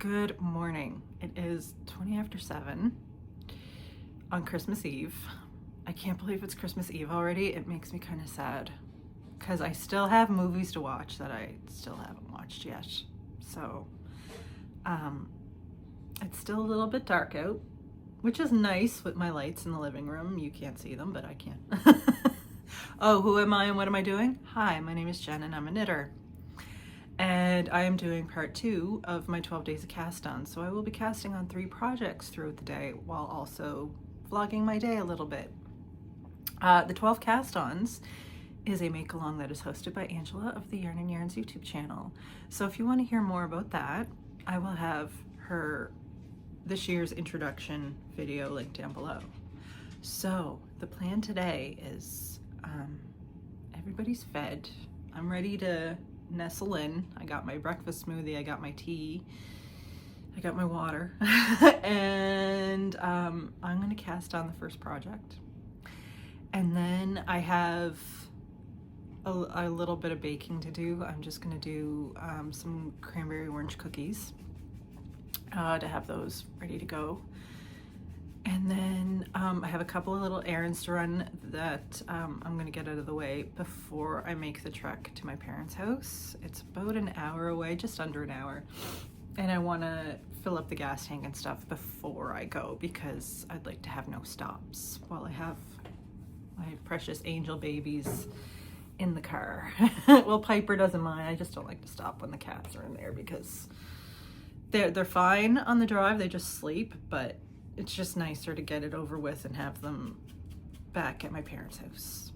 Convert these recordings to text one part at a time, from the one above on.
Good morning. It is 20 after 7 on Christmas Eve. I can't believe it's Christmas Eve already. It makes me kind of sad because I still have movies to watch that I still haven't watched yet. So it's still a little bit dark out, which is nice with my lights in the living room. You can't see them, but I can. Oh, who am I and what am I doing? Hi, my name is Jen and I'm a knitter. And I am doing part 2 of my 12 days of cast on. So I will be casting on 3 projects throughout the day while also vlogging my day a little bit. The 12 cast ons is a make along that is hosted by Angela of the Yarn and Yarns YouTube channel. So if you want to hear more about that, I will have her this year's introduction video linked down below. So the plan today is everybody's fed. I'm ready to nestle in. I got my breakfast smoothie, I got my tea, I got my water, and I'm gonna cast on the first project. And then I have a little bit of baking to do. I'm just gonna do some cranberry orange cookies to have those ready to go. And then I have a couple of little errands to run that I'm gonna get out of the way before I make the trek to my parents' house. It's about an hour away, just under an hour. And I wanna fill up the gas tank and stuff before I go because I'd like to have no stops while I have my precious angel babies in the car. Well, Piper doesn't mind. I just don't like to stop when the cats are in there because they're fine on the drive. They just sleep, but it's just nicer to get it over with and have them back at my parents' house,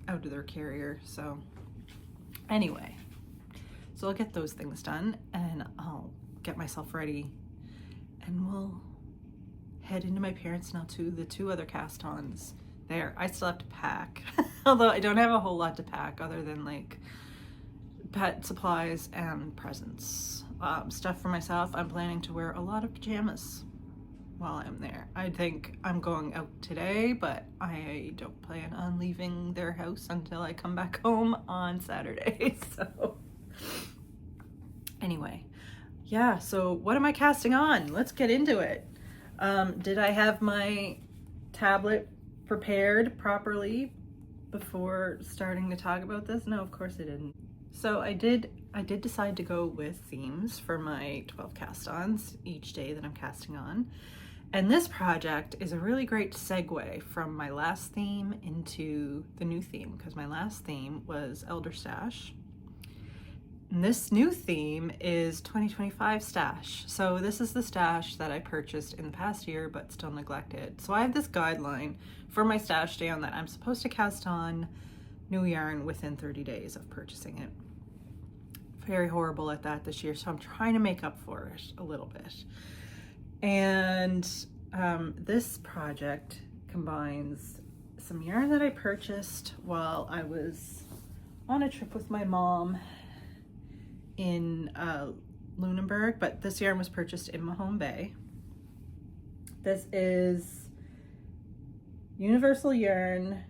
out of their carrier. So anyway, so I'll get those things done and I'll get myself ready and we'll head into my parents now to the 2 other cast-ons there. I still have to pack, although I don't have a whole lot to pack other than like pet supplies and presents. Stuff for myself. I'm planning to wear a lot of pajamas while I'm there. I think I'm going out today, but I don't plan on leaving their house until I come back home on Saturday. So anyway, yeah, so what am I casting on? Let's get into it. Did I have my tablet prepared properly before starting to talk about this? No, of course I didn't. So I did decide to go with themes for my 12 cast-ons each day that I'm casting on. And this project is a really great segue from my last theme into the new theme, because my last theme was Elder Stash. And this new theme is 2025 Stash. So this is the stash that I purchased in the past year, but still neglected. So I have this guideline for my stash down that I'm supposed to cast on new yarn within 30 days of purchasing it. Very horrible at that this year, so I'm trying to make up for it a little bit. And this project combines some yarn that I purchased while I was on a trip with my mom in Lunenburg, but this yarn was purchased in Mahone Bay. This is Universal Yarn.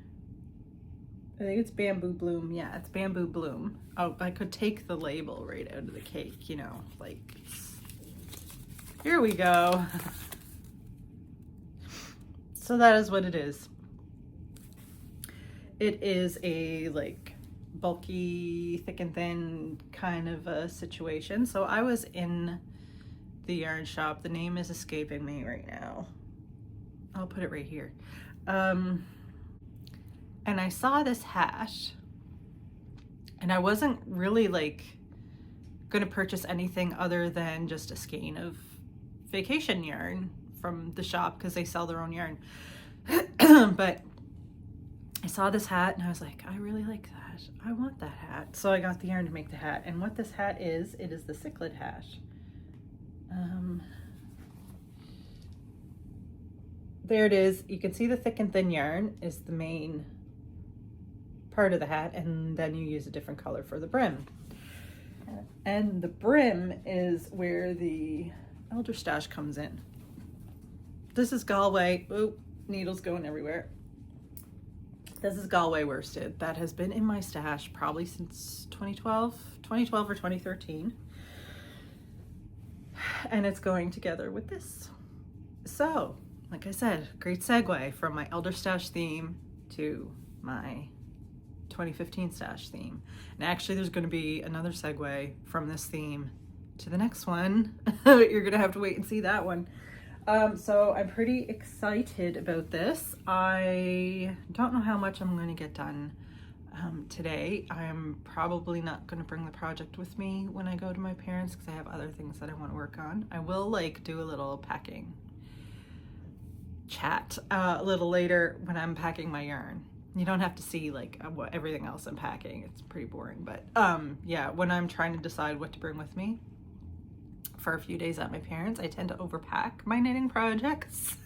I think it's Bamboo Bloom. Yeah, it's Bamboo Bloom. Oh, I could take the label right out of the cake, you know, like, here we go. So that is what it is. It is a like bulky, thick and thin kind of a situation. So I was in the yarn shop. The name is escaping me right now. I'll put it right here. And I saw this hat and I wasn't really like gonna purchase anything other than just a skein of vacation yarn from the shop because they sell their own yarn. But I saw this hat and I was like, I really like that. I want that hat. So I got the yarn to make the hat. And what this hat is, it is the cichlid hat. There it is. You can see the thick and thin yarn is the main part of the hat, and then you use a different color for the brim. And the brim is where the Elder Stash comes in. This is Galway. Oop, needles going everywhere. This is Galway worsted. That has been in my stash probably since 2012 or 2013. and it's going together with this. So, like I said, great segue from my Elder Stash theme to my 2015 stash theme. And actually there's going to be another segue from this theme to the next one. You're going to have to wait and see that one. So I'm pretty excited about this. I don't know how much I'm going to get done today. I'm probably not going to bring the project with me when I go to my parents because I have other things that I want to work on. I will like do a little packing chat a little later when I'm packing my yarn. You don't have to see like what everything else I'm packing. It's pretty boring, but yeah, when I'm trying to decide what to bring with me for a few days at my parents', I tend to overpack my knitting projects.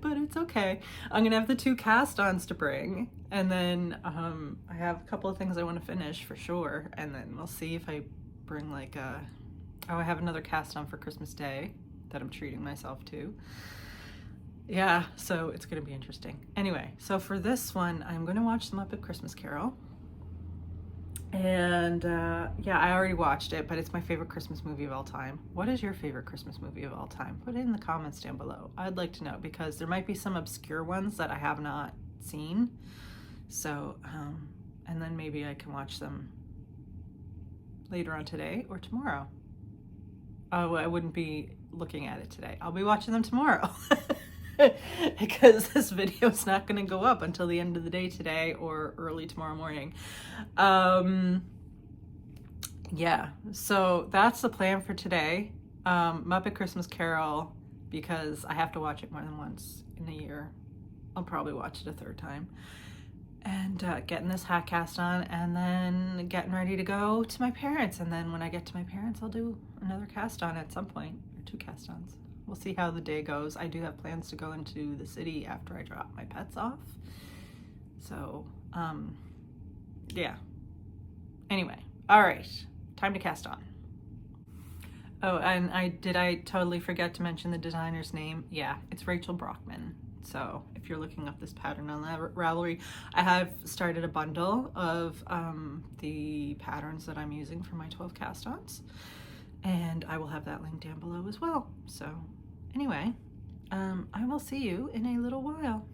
But it's okay. I'm gonna have the 2 cast-ons to bring, and then I have a couple of things I want to finish for sure, and then we'll see if I bring like I have another cast-on for Christmas Day that I'm treating myself to. Yeah, so it's gonna be interesting. Anyway, so for this one, I'm gonna watch The Muppet Christmas Carol. And yeah, I already watched it, but it's my favorite Christmas movie of all time. What is your favorite Christmas movie of all time? Put it in the comments down below. I'd like to know, because there might be some obscure ones that I have not seen. So, and then maybe I can watch them later on today or tomorrow. Oh, I wouldn't be looking at it today. I'll be watching them tomorrow. Because this video is not going to go up until the end of the day today or early tomorrow morning. Yeah, so that's the plan for today. Muppet Christmas Carol, because I have to watch it more than once in a year. I'll probably watch it a 3rd time. And getting this hat cast on, and then getting ready to go to my parents. And then when I get to my parents, I'll do another cast on at some point, or 2 cast-ons. We'll see how the day goes. I do have plans to go into the city after I drop my pets off. So, yeah. Anyway, all right, time to cast on. Oh, and did I totally forget to mention the designer's name? Yeah, it's Rachel Brockman. So if you're looking up this pattern on Ravelry, I have started a bundle of the patterns that I'm using for my 12 cast-ons. And I will have that link down below as well. So anyway, I will see you in a little while.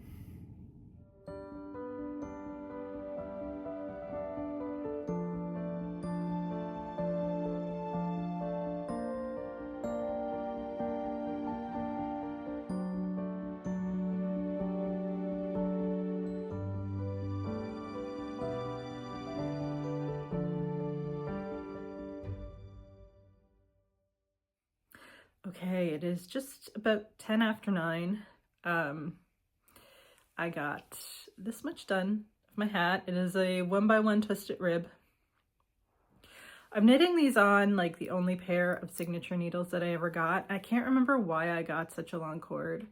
Okay, it is just about 10 after 9. I got this much done of my hat. It is a 1x1 twisted rib. I'm knitting these on like the only pair of signature needles that I ever got. I can't remember why I got such a long cord.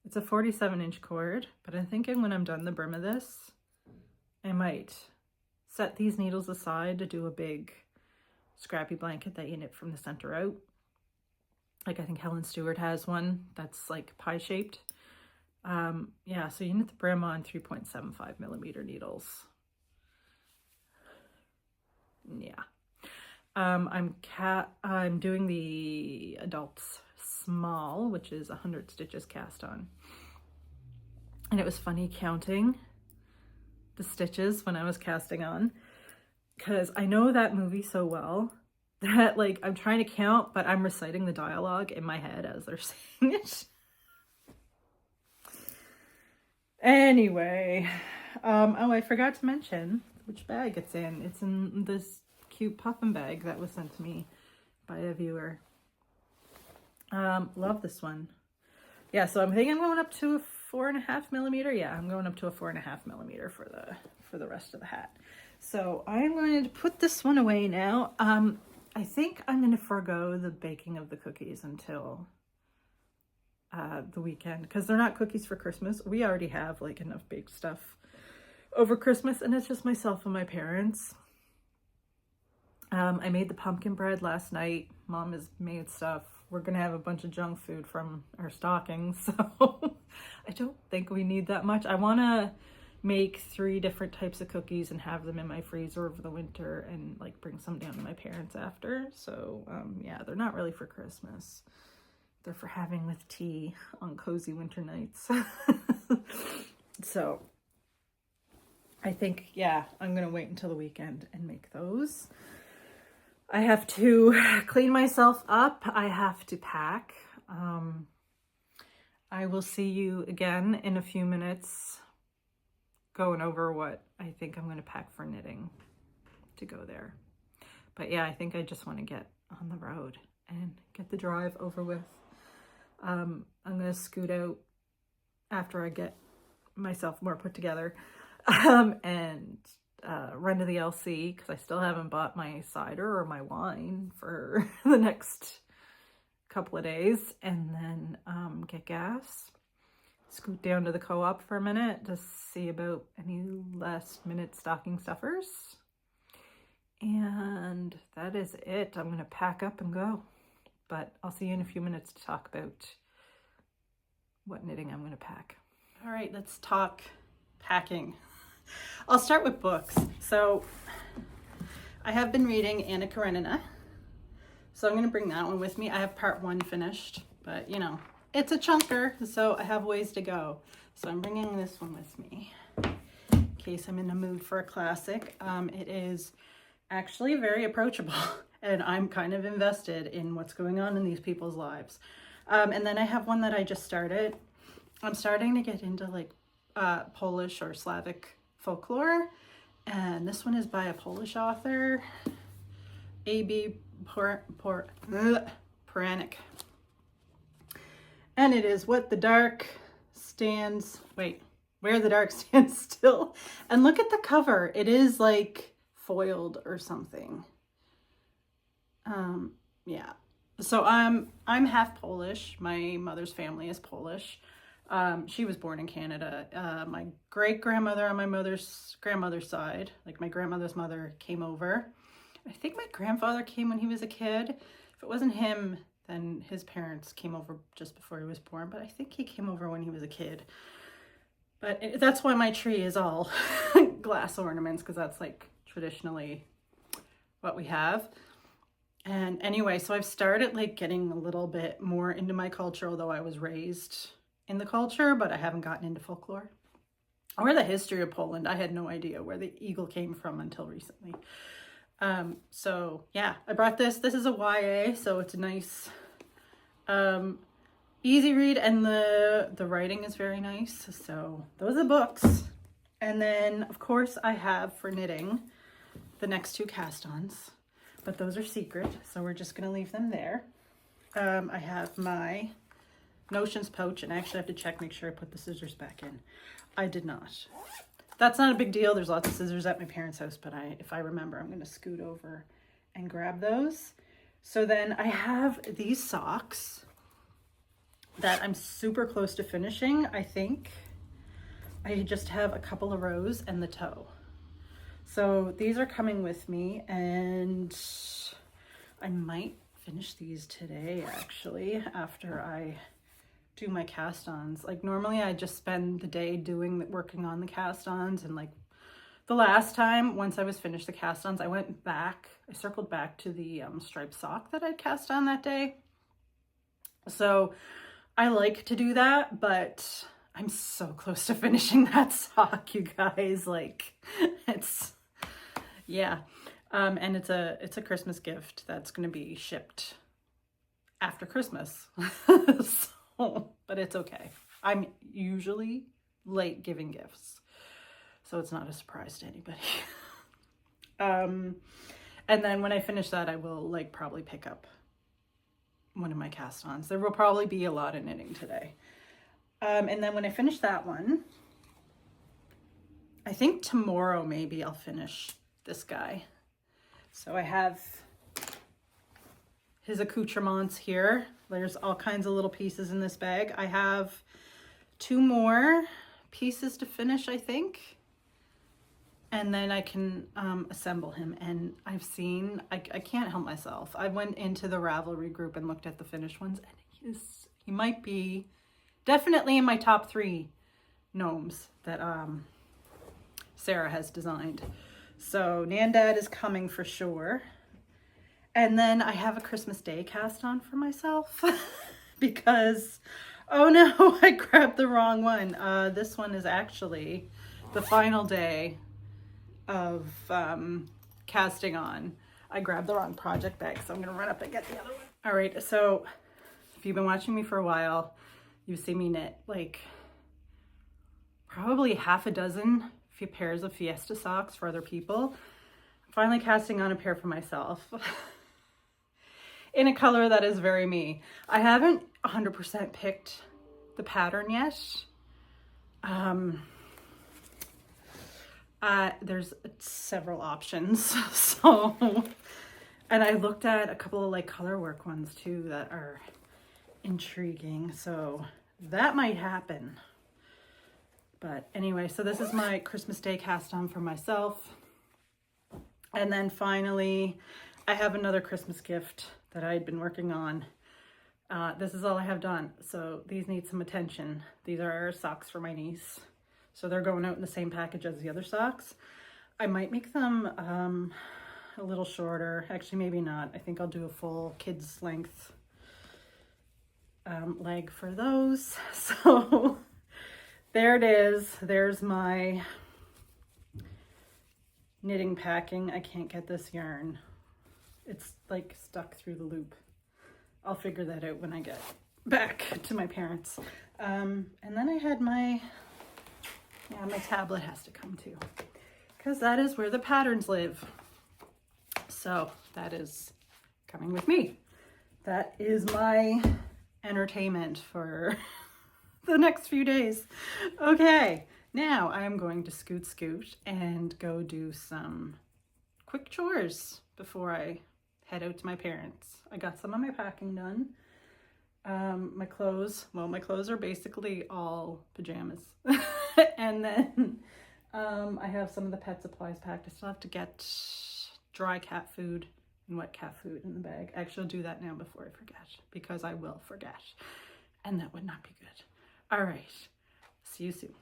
It's a 47-inch cord, but I'm thinking when I'm done the brim of this, I might set these needles aside to do a big scrappy blanket that you knit from the center out. Like I think Helen Stewart has one that's like pie-shaped. Yeah, so you knit the brim on 3.75mm needles. Yeah. I'm doing the adults small, which is 100 stitches cast on. And it was funny counting the stitches when I was casting on, because I know that movie so well that like I'm trying to count, but I'm reciting the dialogue in my head as they're saying it. Anyway, oh, I forgot to mention which bag it's in. It's in this cute puffin bag that was sent to me by a viewer. Love this one. Yeah, so I'm thinking I'm going up to a 4.5mm. Yeah, I'm going up to a 4.5mm for the rest of the hat. So I'm going to put this one away now. I think I'm going to forego the baking of the cookies until the weekend, because they're not cookies for Christmas. We already have like enough baked stuff over Christmas, and it's just myself and my parents. I made the pumpkin bread last night. Mom has made stuff. We're gonna have a bunch of junk food from our stockings, so I don't think we need that much. I want to make 3 different types of cookies and have them in my freezer over the winter and like bring some down to my parents after. So yeah, they're not really for Christmas. They're for having with tea on cozy winter nights. So I think, yeah, I'm gonna wait until the weekend and make those. I have to clean myself up. I have to pack. I will see you again in a few minutes going over what I think I'm going to pack for knitting to go there. But yeah, I think I just want to get on the road and get the drive over with. I'm going to scoot out after I get myself more put together and run to the LC because I still haven't bought my cider or my wine for the next couple of days, and then get gas, scoot down to the co-op for a minute to see about any last minute stocking stuffers, and that is it. I'm gonna pack up and go, but I'll see you in a few minutes to talk about what knitting I'm gonna pack. All right, let's talk packing. I'll start with books. So I have been reading Anna Karenina. So I'm going to bring that one with me. I have part 1 finished, but you know, it's a chunker, so I have ways to go. So I'm bringing this one with me in case I'm in the mood for a classic. It is actually very approachable and I'm kind of invested in what's going on in these people's lives. And then I have one that I just started. I'm starting to get into like Polish or Slavic folklore. And this one is by a Polish author, A.B. Poranek. And it is where the dark stands still. And look at the cover. It is like foiled or something. Yeah. So I'm half Polish. My mother's family is Polish. She was born in Canada. My great-grandmother on my mother's grandmother's side, like my grandmother's mother, came over. I think my grandfather came when he was a kid. If it wasn't him, then his parents came over just before he was born, but I think he came over when he was a kid. But that's why my tree is all glass ornaments, because that's like traditionally what we have. And anyway, so I've started like getting a little bit more into my culture, although I was raised in the culture, but I haven't gotten into folklore or the history of Poland. I had no idea where the eagle came from until recently. So yeah, I brought this. This is a YA, so it's a nice, easy read, and the writing is very nice. So those are the books. And then of course I have for knitting the next 2 cast-ons, but those are secret, so we're just gonna leave them there. I have my notions pouch, and I actually have to check, make sure I put the scissors back in. I did not. That's not a big deal. There's lots of scissors at my parents' house, but if I remember, I'm going to scoot over and grab those. So then I have these socks that I'm super close to finishing, I think. I just have a couple of rows and the toe. So these are coming with me, and I might finish these today, actually, after I do my cast-ons. Like normally I just spend the day working on the cast-ons, and like the last time, once I was finished the cast-ons, I circled back to the striped sock that I'd cast on that day. So I like to do that, but I'm so close to finishing that sock, you guys. Like it's, yeah. And it's a Christmas gift that's going to be shipped after Christmas. But it's okay. I'm usually late giving gifts, so it's not a surprise to anybody. And then when I finish that, I will like probably pick up one of my cast-ons. There will probably be a lot of knitting today. And then when I finish that one, I think tomorrow maybe I'll finish this guy. So I have his accoutrements here. There's all kinds of little pieces in this bag. I have 2 more pieces to finish, I think. And then I can assemble him. And I've seen, I can't help myself. I went into the Ravelry group and looked at the finished ones, and he might be definitely in my top 3 gnomes that Sarah has designed. So Nan Dad is coming for sure. And then I have a Christmas Day cast on for myself because, oh no, I grabbed the wrong one. This one is actually the final day of casting on. I grabbed the wrong project bag, so I'm gonna run up and get the other one. All right, so if you've been watching me for a while, you've seen me knit like probably half a dozen pairs of Fiesta socks for other people. I'm finally casting on a pair for myself in a color that is very me. I haven't 100% picked the pattern yet. There's several options, so, and I looked at a couple of like color work ones too that are intriguing, so that might happen. But anyway, so this is my Christmas Day cast on for myself. And then finally, I have another Christmas gift that I had been working on. This is all I have done, so these need some attention. These are socks for my niece. So they're going out in the same package as the other socks. I might make them a little shorter. Actually, maybe not. I think I'll do a full kids length leg for those. So there it is. There's my knitting packing. I can't get this yarn. It's like stuck through the loop. I'll figure that out when I get back to my parents. And then I had my tablet has to come too, because that is where the patterns live. So that is coming with me. That is my entertainment for the next few days. Okay, now I'm going to scoot and go do some quick chores before I head out to my parents. I got some of my packing done. My clothes are basically all pajamas. And then I have some of the pet supplies packed. I still have to get dry cat food and wet cat food in the bag. Actually, I'll do that now before I forget, because I will forget, and that would not be good. All right, see you soon.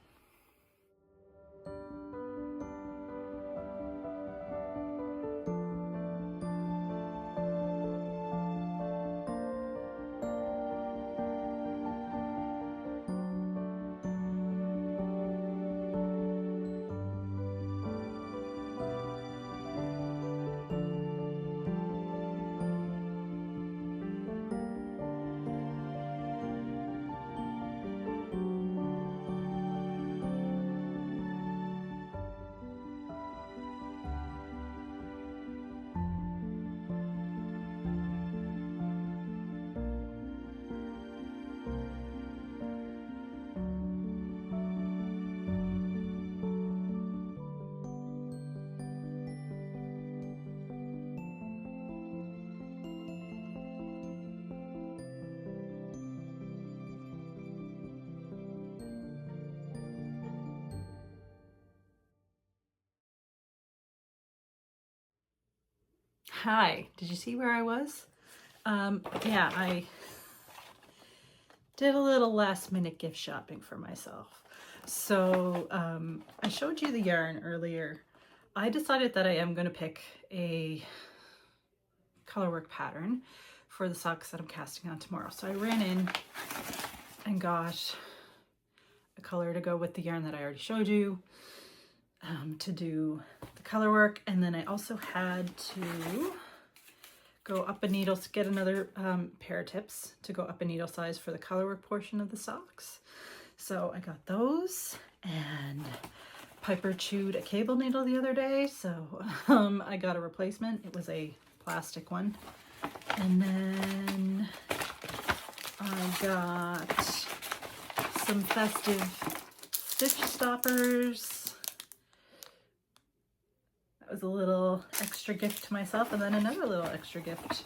Hi, did you see where I was? Yeah, I did a little last minute gift shopping for myself. So I showed you the yarn earlier. I decided that I am going to pick a colorwork pattern for the socks that I'm casting on tomorrow. So I ran in and got a color to go with the yarn that I already showed you to do the color work. And then I also had to go up a needle to get another pair of tips to go up a needle size for the color work portion of the socks. So I got those, and Piper chewed a cable needle the other day, so I got a replacement. It was a plastic one. And then I got some festive stitch stoppers. That was a little extra gift to myself. And then another little extra gift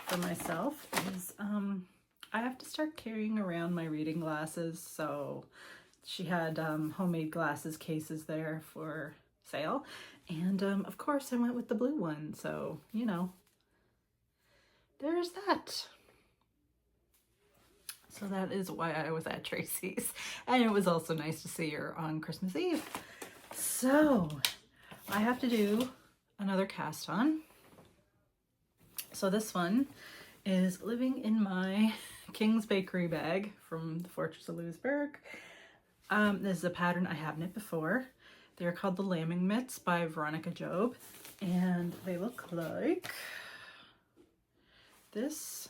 for myself is I have to start carrying around my reading glasses. So she had homemade glasses cases there for sale. And of course I went with the blue one. So, you know, there's that. So that is why I was at Tracy's. And it was also nice to see her on Christmas Eve. So So I have to do another cast on. So this one is living in my King's Bakery bag from the Fortress of Louisburg. This is a pattern I have knit before. They're called the Lambing Mitts by Veronica Job, and they look like this.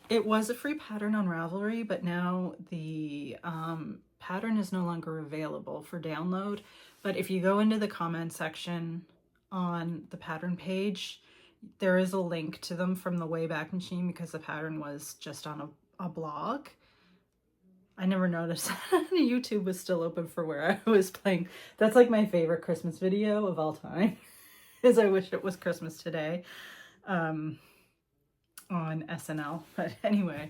It was a free pattern on Ravelry, but now the pattern is no longer available for download. But if you go into the comment section on the pattern page, there is a link to them from the Wayback Machine because the pattern was just on a blog. I never noticed YouTube was still open for where I was playing. That's like my favorite Christmas video of all time, is I wish it was Christmas today on SNL. But anyway,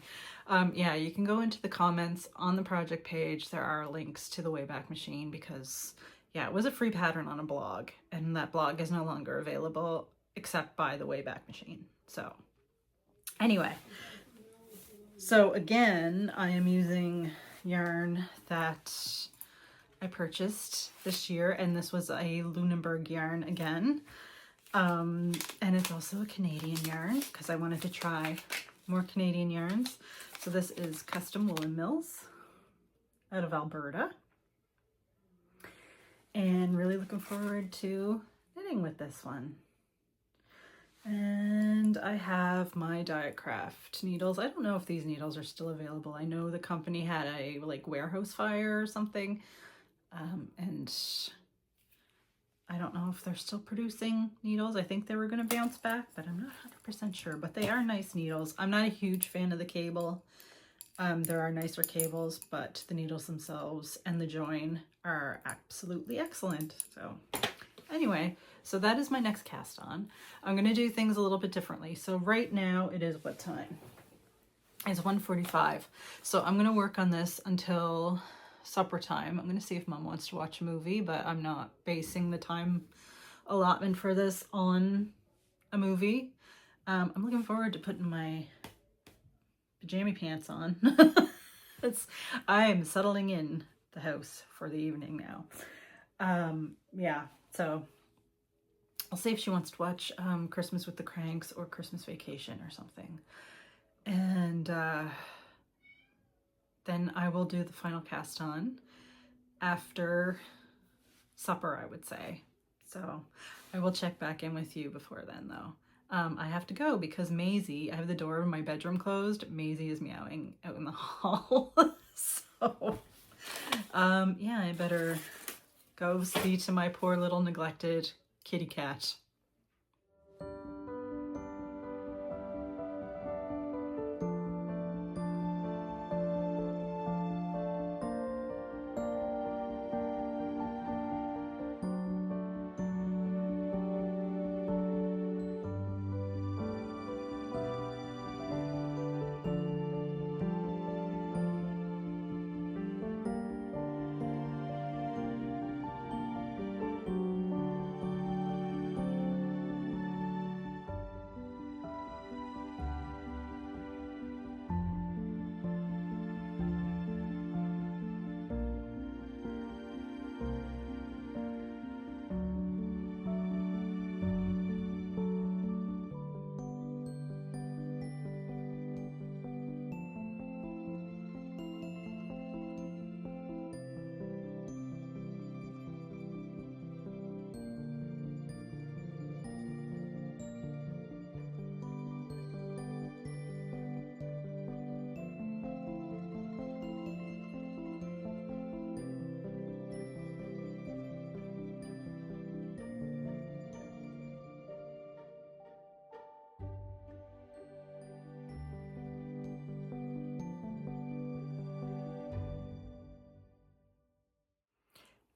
yeah, you can go into the comments on the project page. There are links to the Wayback Machine because, yeah, it was a free pattern on a blog, and that blog is no longer available except by the Wayback Machine. So anyway, so again, I am using yarn that I purchased this year, and this was a Lunenburg yarn again. And it's also a Canadian yarn because I wanted to try more Canadian yarns. So this is Custom Woolen Mills out of Alberta. And really looking forward to knitting with this one. And I have my Diet Craft needles. I don't know if these needles are still available. I know the company had a like warehouse fire or something. And I don't know if they're still producing needles. I think they were going to bounce back, but I'm not 100% sure. But they are nice needles. I'm not a huge fan of the cable. There are nicer cables, but the needles themselves and the join are absolutely excellent. So anyway, so that is my next cast on. I'm going to do things a little bit differently. So right now it is what time? It's 1:45. So I'm going to work on this until supper time. I'm going to see if Mom wants to watch a movie, but I'm not basing the time allotment for this on a movie. I'm looking forward to putting my pajama pants on. I am settling in the house for the evening now. Yeah, so I'll see if she wants to watch Christmas with the Cranks or Christmas Vacation or something. And then I will do the final cast on after supper, I would say. So I will check back in with you before then, though. I have to go because Maisie, I have the door of my bedroom closed. Maisie is meowing out in the hall. So, yeah, I better go see to my poor little neglected kitty cat.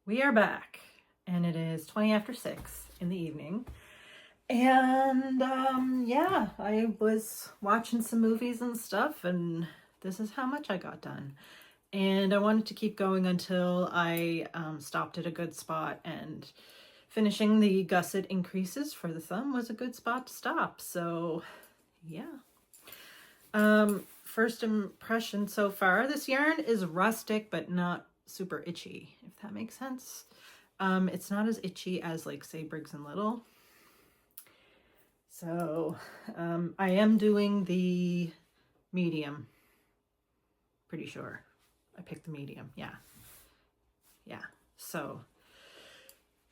We are back, and it is 20 after 6 in the evening. And yeah, I was watching some movies and stuff, and this is how much I got done. And I wanted to keep going until I stopped at a good spot, and finishing the gusset increases for the thumb was a good spot to stop. So yeah. First impression so far, this yarn is rustic but not super itchy, if that makes sense. It's not as itchy as like say Briggs and Little. So I am doing the medium. Pretty sure I picked the medium. Yeah. So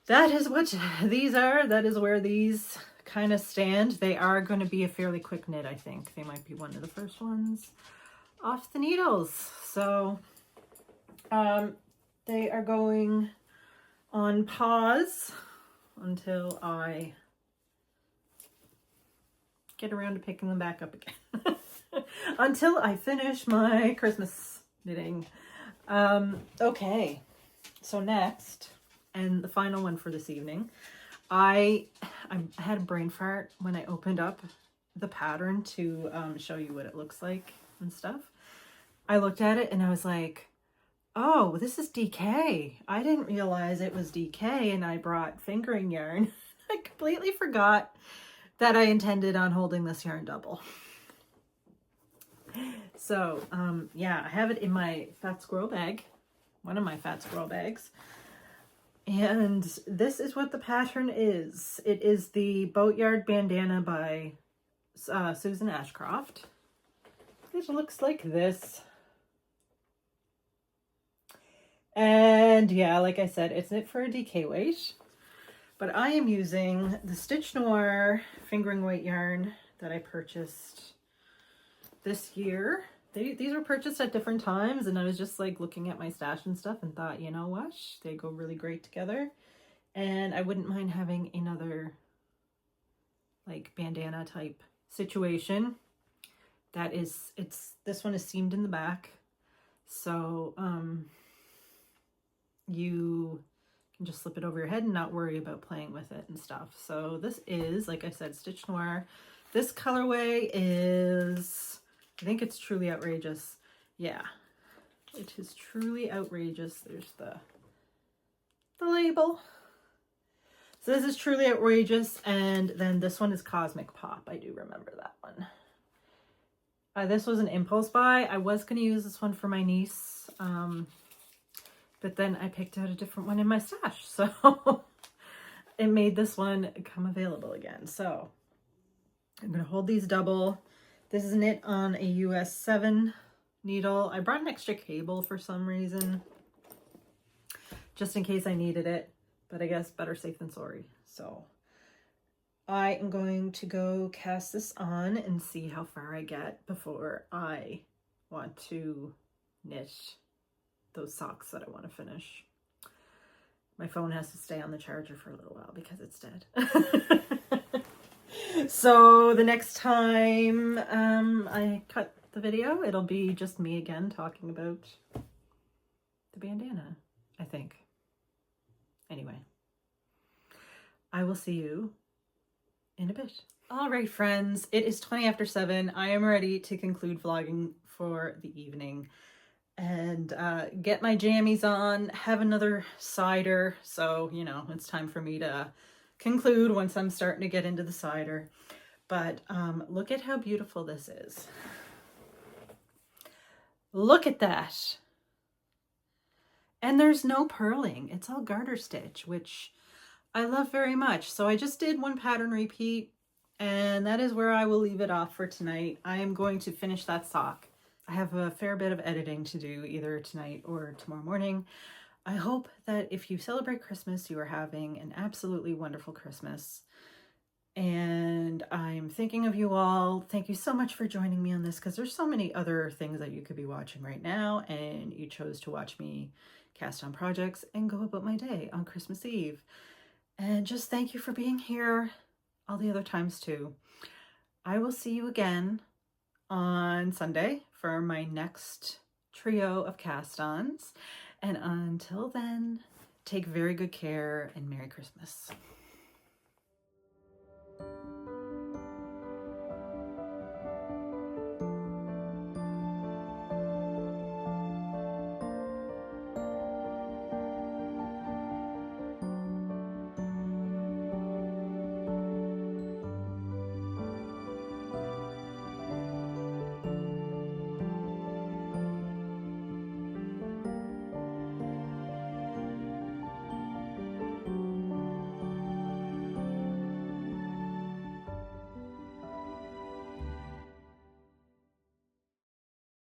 that is what these are. That is where these kind of stand. They are going to be a fairly quick knit, I think. They might be one of the first ones off the needles. So they are going on pause until I get around to picking them back up again. Until I finish my Christmas knitting. Okay, so next, and the final one for this evening, I had a brain fart when I opened up the pattern to show you what it looks like and stuff. I looked at it and I was like, oh, this is DK. I didn't realize it was DK, and I brought fingering yarn. I completely forgot that I intended on holding this yarn double. So, yeah, I have it in my fat squirrel bag, one of my fat squirrel bags. And this is what the pattern is. It is the Boatyard Bandana by Susan Ashcroft. It looks like this. And yeah, like I said, it's knit for a DK weight. But I am using the Stitch Noir fingering weight yarn that I purchased this year. These were purchased at different times, and I was just like looking at my stash and stuff and thought, you know what, they go really great together. And I wouldn't mind having another like bandana type situation. This one is seamed in the back. So you can just slip it over your head and not worry about playing with it and stuff. So this is, like I said, Stitch Noir. This colorway is, I think it's Truly Outrageous. Yeah, it is Truly Outrageous. There's the label. So this is Truly Outrageous, and then this one is Cosmic Pop. I do remember that one. This was an impulse buy. I was going to use this one for my niece, but then I picked out a different one in my stash, so it made this one come available again. So I'm going to hold these double. This is knit on a US 7 needle. I brought an extra cable for some reason, just in case I needed it, but I guess better safe than sorry. So I am going to go cast this on and see how far I get before I want to knit those socks that I want to finish. My phone has to stay on the charger for a little while because it's dead. So the next time I cut the video, it'll be just me again talking about the bandana, I think. Anyway, I will see you in a bit. All right, friends, it is 20 after 7. I am ready to conclude vlogging for the evening and get my jammies on, have another cider. So, you know, it's time for me to conclude once I'm starting to get into the cider. But look at how beautiful this is. Look at that. And there's no purling. It's all garter stitch, which I love very much. So I just did one pattern repeat, and that is where I will leave it off for tonight. I am going to finish that sock. I have a fair bit of editing to do either tonight or tomorrow morning. I hope that if you celebrate Christmas, you are having an absolutely wonderful Christmas. And I'm thinking of you all. Thank you so much for joining me on this, because there's so many other things that you could be watching right now, and you chose to watch me cast on projects and go about my day on Christmas Eve. And just thank you for being here all the other times too. I will see you again on Sunday for my next trio of cast-ons. And until then, take very good care and Merry Christmas.